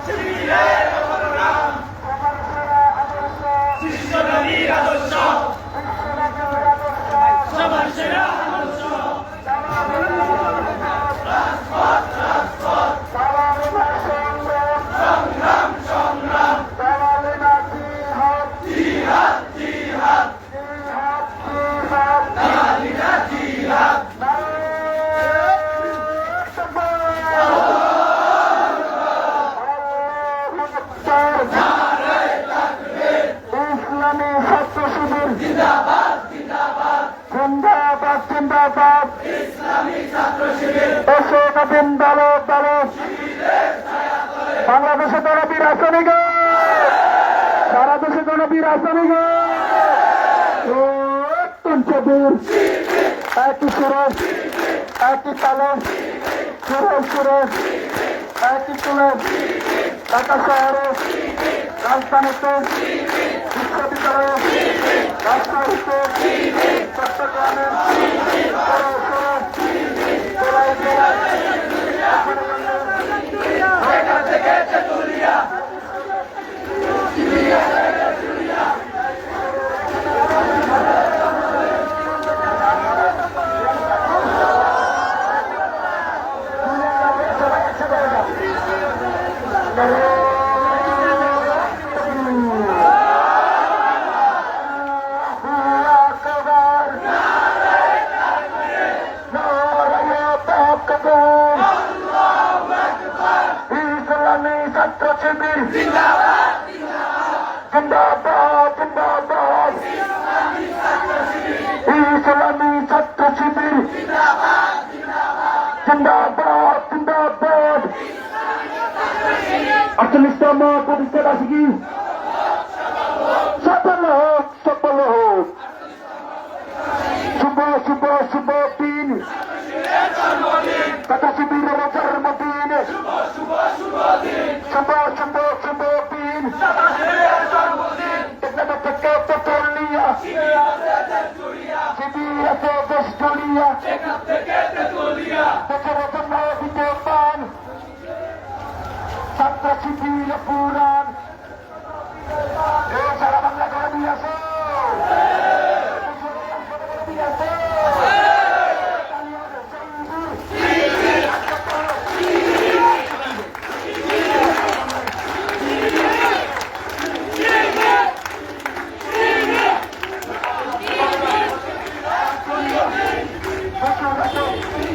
শিবিরের অপরাধ শিষ্য নবীর আদর্শ সবার সেরা আদর্শ রাজপথ রাজপথ সংগ্রাম সংগ্রাম জিহাদ জিহাদ দালালিরা জিহাদ ইসলামী ছাত্র শিবির জিন্দাবাদ জিন্দাবাদ জিন্দাবাদ জিন্দাবাদ ইসলামী ছাত্র শিবির এসো নবীন দলে দলে শিবিরের ছায়াতলে বাংলাদেশে কোনো বিরাজনী গে সারা দেশে কোনো বিরাজনী গে পঞ্চবীর একই সুরে একই তালে সুরে সুরে একই তুলে ঢাকা শহরে রাজধানীতে বিশ্ববিদ্যালয়ে রাজশাহীতে চট্টগ্রামে ইসলামী ছাত্র শিবির জিন্দাবাদ জিন্দাবাদ জিন্দাবাদ ইসলামী ছাত্র শিবির জিন্দাবাদ জিন্দাবাদ 48তম প্রতিষ্ঠা বার্ষিকী সফল হোক সফল হোক শুভ শুভ শুভ দিন ঢাকা শিবিরের জন্মদিন শুভ শুভ শুভ দিন থেকে তেতুলিয়া শিবির আছে দেশ জড়িয়া দেশের জন্য বিদ্যমান ছাত্র শিবির পুরাণ সারা বাংলা করে নিয়ে আসো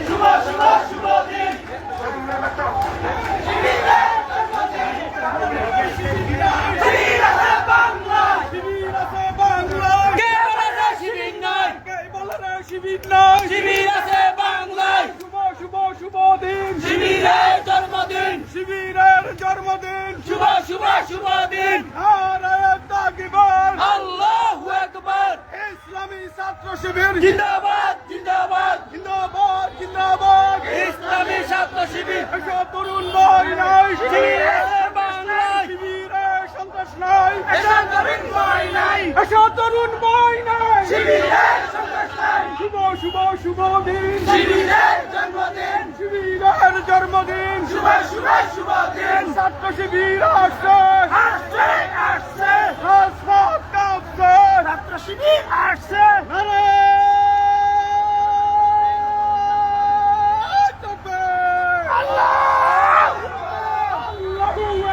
শুভ শুভ শুভ দিন শিবির আছে বাংলায় শিবির আছে বাংলায় কে বলে রে শিবির নয় কে বলে রে শিবির নয় শিবির আছে বাংলায় শুভ শুভ শুভ দিন শিবিরের জন্মদিন শিবিরের জন্মদিন শুভ শুভ শুভ দিন নারায়ে তাকবীর আল্লাহু আকবার ইসলামী ছাত্র শিবির জিন্দাবাদ জিন্দাবাদ জিন্দাবাদ জিন্দাবাদ ইসলামী ছাত্র শিবির এসো তরুণ ভাই নাই শিবির আছে বাংলায় শিবিরে সন্ত্রাস নাই এসব নবীন ভাই নাই এসো তরুণ ভাই নাই শিবিরের সন্ত্রাস নাই শুভ শুভ শুভ দিন শিবিরের জন্মদিন শিবিরের জন্মদিন শুভ শুভ শুভ দিন ছাত্র শিবির আসছে আসছে আসছে রাজপথ কাঁপছে ছাত্র শিবির আসছে নারায়ে তাকবীর আল্লাহু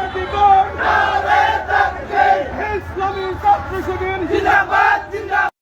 আকবার নারে তাকবীর ইসলামী ছাত্র শিবির জিন্দাবাদ